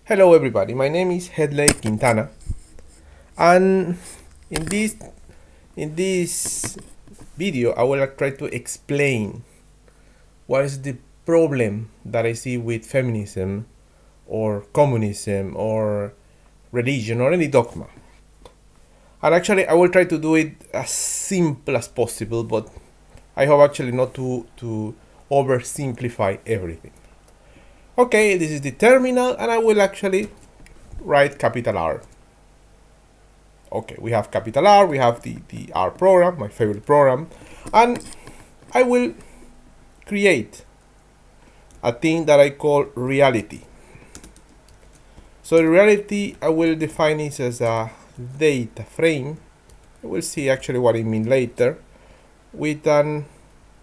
Hello everybody, my name is Headley Quintana, and in this video I will try to explain what is the problem that I see with feminism or communism or religion or any dogma. And actually I will try to do it as simple as possible, but I hope actually not to oversimplify everything. Okay, this is the terminal and I will actually write capital R. Okay, we have capital R, we have the R program, my favorite program, and I will create a thing that I call reality. So the reality I will define it as a data frame. We'll see actually what I mean later, with an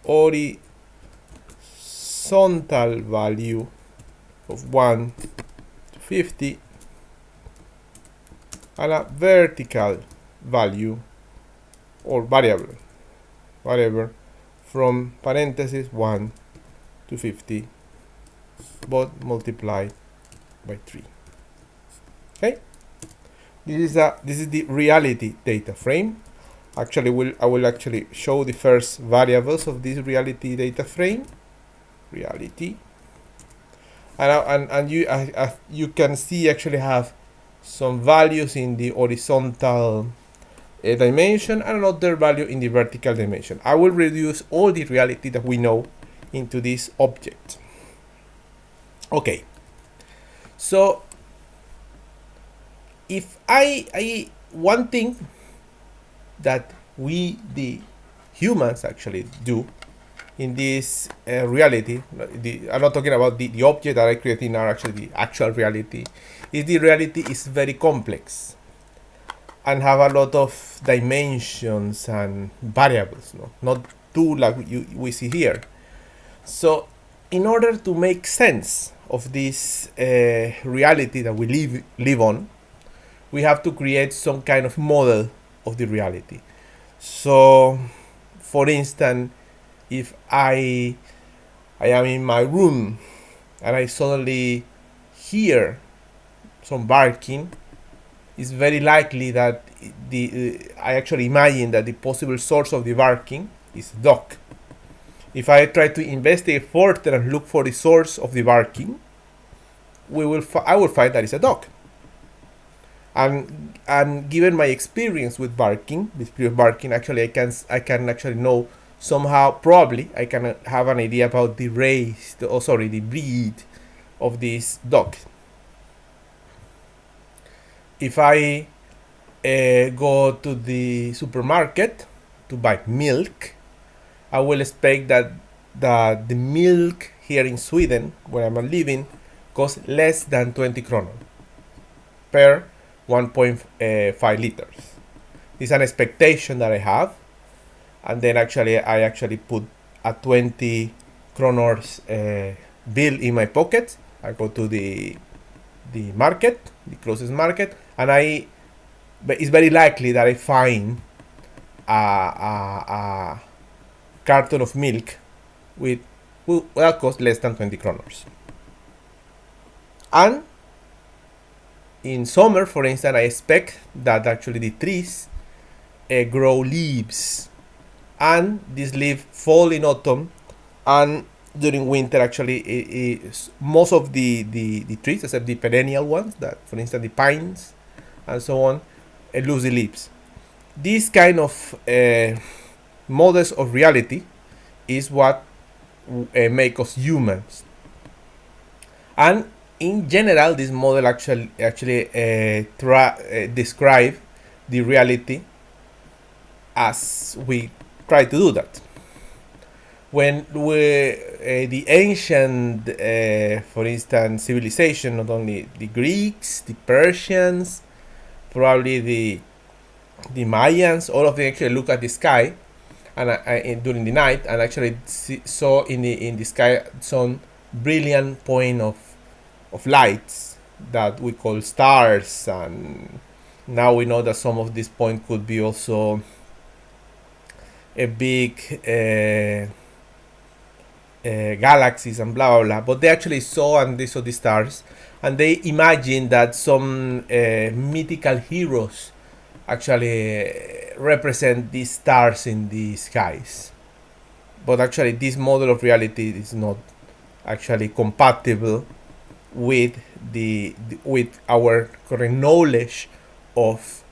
horizontal value of 1 to 50 and a vertical value or variable, whatever, from parentheses 1 to 50, but multiplied by 3. Okay, this is the reality data frame. Actually, I will actually show the first variables of this reality data frame. Reality, and you can see actually have some values in the horizontal dimension and another value in the vertical dimension. I will reduce all the reality that we know into this object. Okay, so if I one thing that we the humans actually do in this reality, I'm not talking about the object that I created now, actually the actual reality, is the reality is very complex and have a lot of dimensions and variables, not two like we see here. So in order to make sense of this reality that we live on, we have to create some kind of model of the reality. So for instance, if I am in my room and I suddenly hear some barking, it's very likely that I actually imagine that the possible source of the barking is a dog. If I try to investigate further and look for the source of the barking, I will find that it's a dog. And given my experience with barking, actually I can actually know somehow, probably I can have an idea about the race, the breed of this dog. If I go to the supermarket to buy milk, I will expect that the milk here in Sweden, where I'm living, costs less than 20 kronor per 1.5 liters. This is an expectation that I have, and then I actually put a 20 kronors bill in my pocket. I go to the market, the closest market, and it's very likely that I find a carton of milk that costs less than 20 kronors. And in summer, for instance, I expect that actually the trees grow leaves, and these leaves fall in autumn, and during winter actually most of the trees, except the perennial ones, that for instance the pines and so on, lose the leaves. This kind of models of reality is what make us humans. And in general, this model actually describe the reality as we try to do that. When the ancient, for instance, civilization, not only the Greeks, the Persians, probably the Mayans, all of them actually look at the sky and during the night, and actually saw in the sky some brilliant point of lights that we call stars, and now we know that some of these points could be also a big galaxies and blah blah blah. But they actually saw, and they saw the stars, and they imagine that some mythical heroes actually represent these stars in the skies. But actually, this model of reality is not actually compatible with with our current knowledge of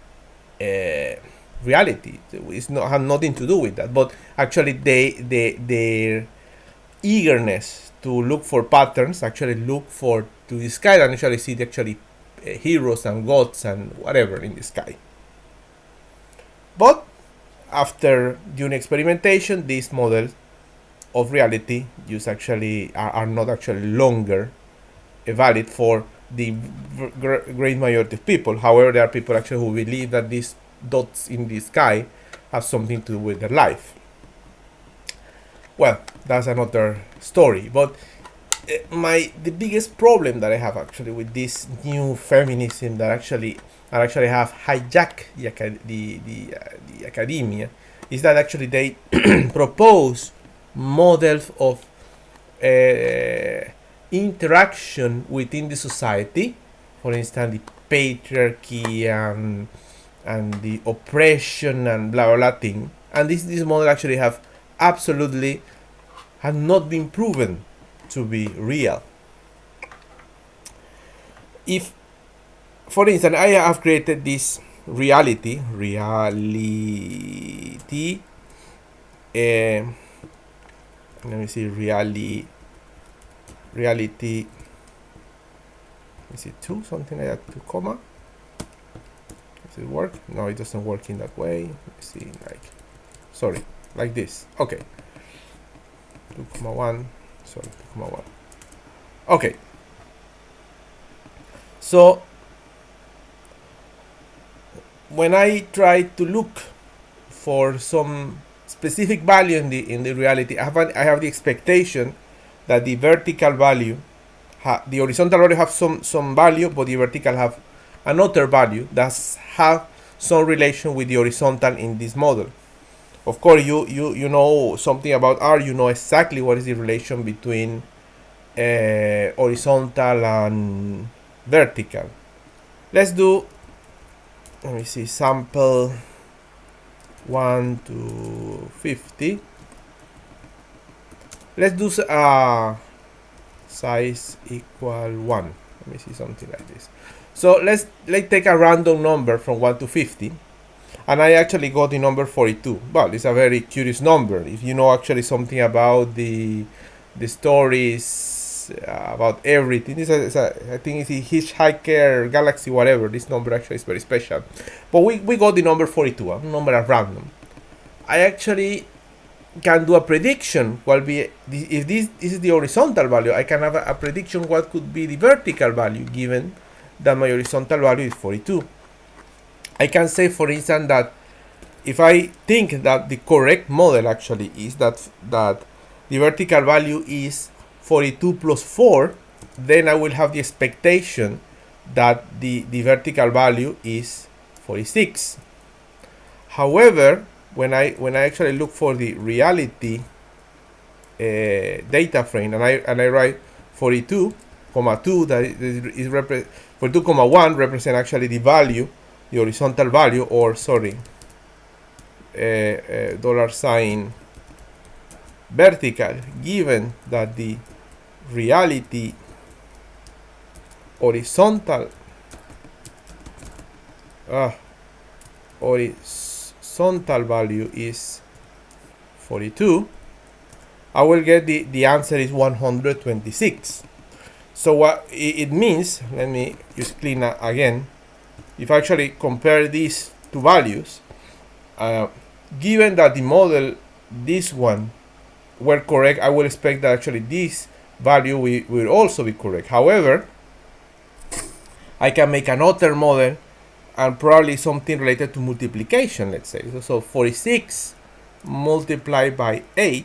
reality. It's not have nothing to do with that. But actually, their eagerness to look for patterns, actually look for to the sky and actually see the actually heroes and gods and whatever in the sky. But after doing experimentation, these models of reality use actually are not actually longer valid for the great majority of people. However, there are people actually who believe that these dots in the sky have something to do with their life. Well, that's another story. But the biggest problem that I have actually with this new feminism that actually have hijacked the academia is that actually they propose models of interaction within the society, for instance, the patriarchy and the oppression and blah blah blah thing. And this model actually have not been proven to be real. If, for instance, I have created this reality, let me see, reality, is it 2, something like that, 2 comma? Does it work? No, it doesn't work in that way. Let me see, like this. Okay. 2,1, sorry, 2,1. Okay. So when I try to look for some specific value in the reality, I have the expectation that the vertical value, the horizontal value have some value, but the vertical have another value that have some relation with the horizontal in this model. Of course, you know something about R. You know exactly what is the relation between horizontal and vertical. Let's do. Let me see. Sample 1 to 50. Let's do size equal 1. Let me see something like this. So let's take a random number from 1 to 50. And I actually got the number 42. Well, it's a very curious number. If you know actually something about the stories about everything, I think it's a Hitchhiker Galaxy, whatever. This number actually is very special. But we got the number 42, a number at random. I actually can do a prediction. If this is the horizontal value, I can have a prediction what could be the vertical value, given that my horizontal value is 42. I can say, for instance, that if I think that the correct model actually is that the vertical value is 42 plus 4, then I will have the expectation that the vertical value is 46. However, when I actually look for the reality data frame and I write 42,2, that is 42,1 represent actually the value, the horizontal value, or sorry, $sign vertical, given that the reality horizontal value is 42, I will get the answer is 126. So what it means, let me just clean up again. If I actually compare these two values, given that the model, this one, were correct, I will expect that actually this value will also be correct. However, I can make another model and probably something related to multiplication, let's say. So 46 multiplied by 8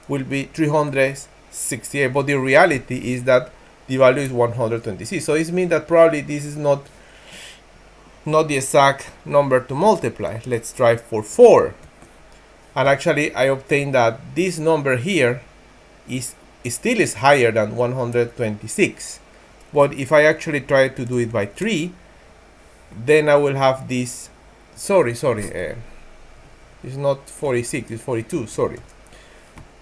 will be 368, but the reality is that the value is 126. So it means that probably this is not the exact number to multiply. Let's try for 4. And actually I obtained that this number here is still higher than 126. But if I actually try to do it by 3, then I will have this. Sorry, it's not 46, it's 42. Sorry.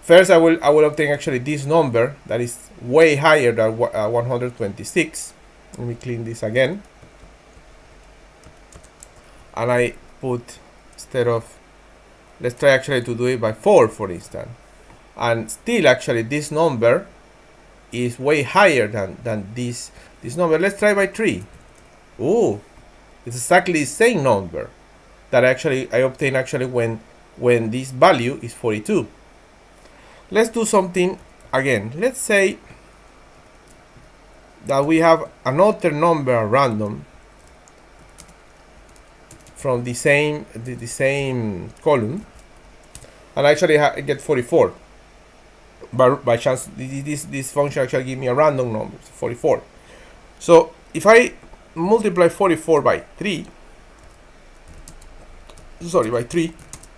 First, I will obtain actually this number that is way higher than 126. Let me clean this again, and I put, instead of, let's try actually to do it by 4, for instance, and still actually this number is way higher than this number. Let's try by 3. Oh, it's exactly the same number that I obtain actually when this value is 42. Let's do something again. Let's say that we have another number at random from the same column, and actually get 44. By chance, this function actually gives me a random number, 44. So if I multiply 44 by 3,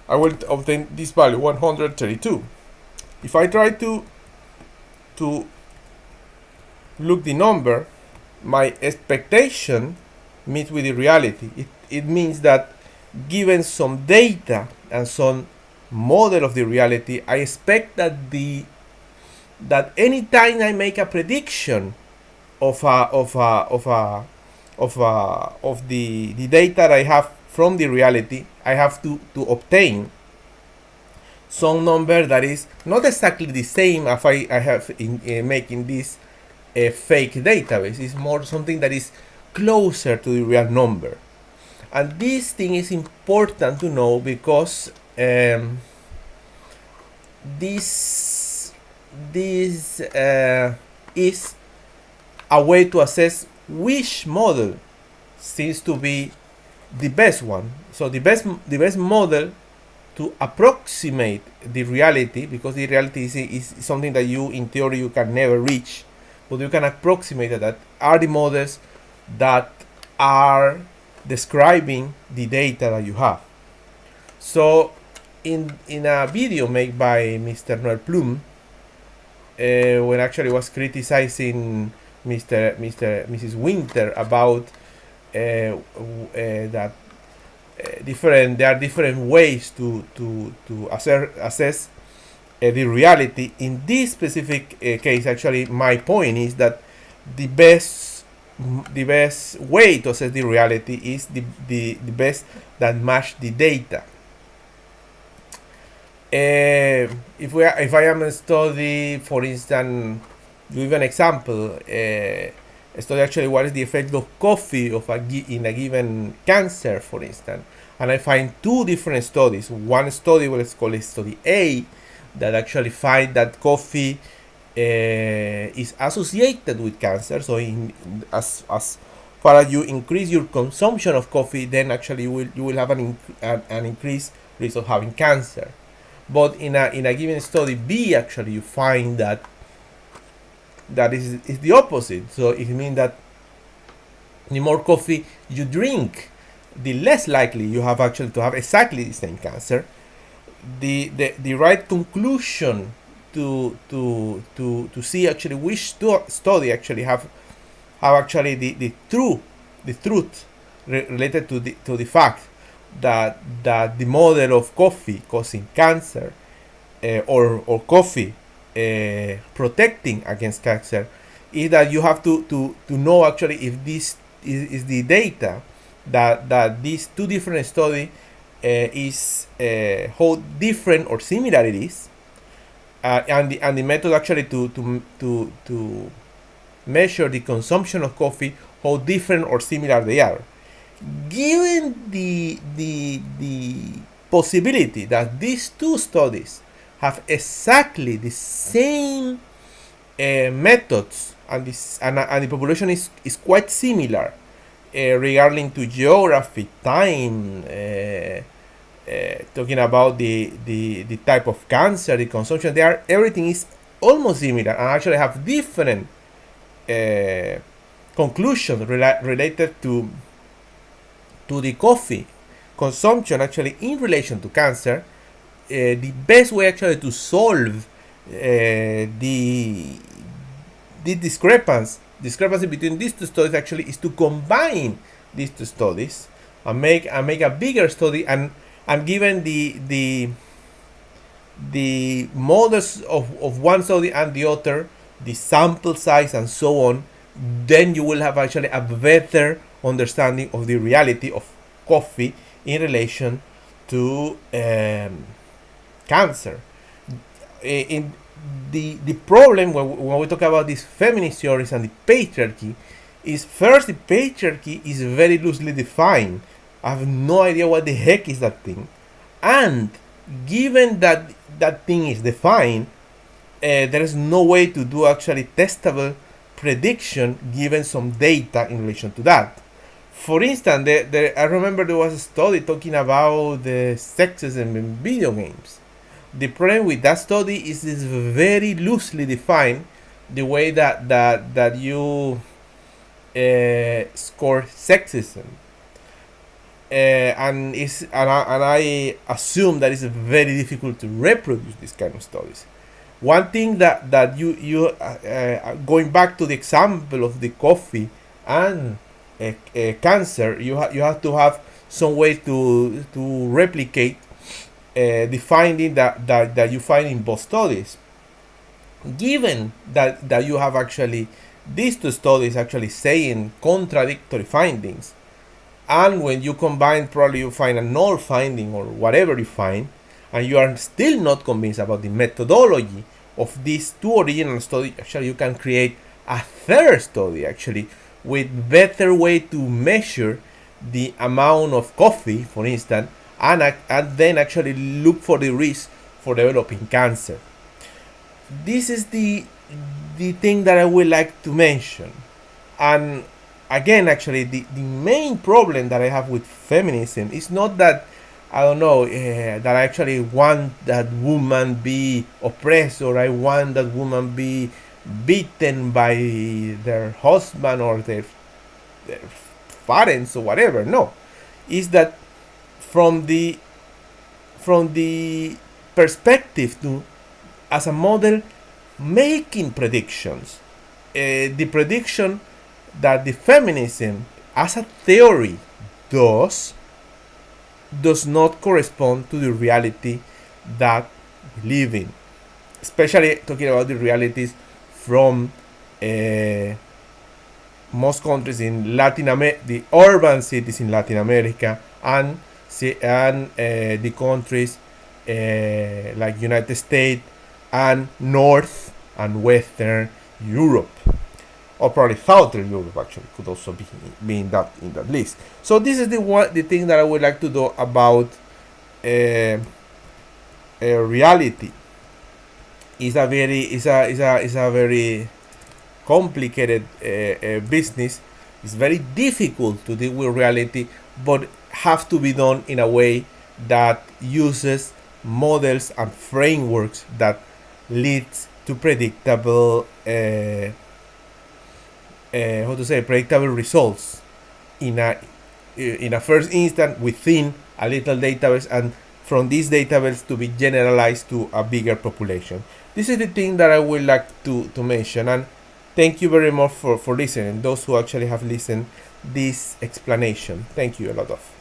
I will obtain this value, 132. If I try to look the number, my expectation meets with the reality. It means that given some data and some model of the reality, I expect that anytime I make a prediction of the data that I have from the reality, I have to obtain some number that is not exactly the same as I have in making this fake database. It's more something that is closer to the real number. And this thing is important to know because this is a way to assess which model seems to be the best one. So the best model to approximate the reality, because the reality is something that you, in theory, you can never reach, but you can approximate that are the models that are describing the data that you have. So in a video made by Mr. Noel Plum, when actually was criticizing Mrs. Winter about that there are different ways to assess the reality. In this specific case, actually, my point is that the best way to assess the reality is the best that match the data. If I am a study, for instance, give an example. Study actually what is the effect of coffee in a given cancer, for instance, and I find two different studies. One study, let's call it study A, that actually find that coffee is associated with cancer. So as far as you increase your consumption of coffee, then actually you will have an increased risk of having cancer. But in a given study B, actually you find that is the opposite. So it means that the more coffee you drink, the less likely you have actually to have exactly the same cancer. The right conclusion to see actually which study actually have actually the truth related to the fact that the model of coffee causing cancer or coffee protecting against cancer is that you have to know actually if this is the data that these two different studies hold different or similar it is, and the method actually to measure the consumption of coffee, how different or similar they are. Given the possibility that these two studies have exactly the same methods, and the population is quite similar regarding to geography, time, talking about the type of cancer, the consumption, everything is almost similar and actually have different conclusions related to the coffee consumption actually in relation to cancer. The best way actually to solve the discrepancy discrepancy between these two studies actually is to combine these two studies and make a bigger study, and given the models of one study and the other, the sample size and so on, then you will have actually a better understanding of the reality of coffee in relation to cancer. In the problem when we talk about these feminist theories and the patriarchy is, first, the patriarchy is very loosely defined. I have no idea what the heck is that thing, and given that that thing is defined, there is no way to do actually testable prediction given some data in relation to that. For instance, I remember there was a study talking about the sexism in video games. The problem with that study is it's very loosely defined, the way that you score sexism. And I assume that it's very difficult to reproduce this kind of studies. One thing that you going back to the example of the coffee and cancer, you have to have some way to replicate the finding that you find in both studies. Given that you have actually these two studies actually saying contradictory findings, and when you combine, probably you find another finding or whatever you find, and you are still not convinced about the methodology of these two original studies, actually you can create a third study actually with better way to measure the amount of coffee, for instance, and then actually look for the risk for developing cancer. This is the thing that I would like to mention. And again, actually, the main problem that I have with feminism is not that, I don't know, that I actually want that woman be oppressed, or I want that woman be beaten by their husband or their parents or whatever. No, is that from the perspective to, as a model, making predictions. The prediction that the feminism as a theory does not correspond to the reality that we live in, especially talking about the realities from most countries in Latin America, the urban cities in Latin America, and the countries like United States and North and Western Europe, or probably Southern Europe actually could also be in that list. So this is the thing that I would like to do about reality. Is a very complicated business. It's very difficult to deal with reality, but have to be done in a way that uses models and frameworks that leads to predictable predictable results in a first instance within a little database, and from this database to be generalized to a bigger population. This is the thing that I would like to mention, and thank you very much for listening. Those who actually have listened this explanation, thank you a lot of.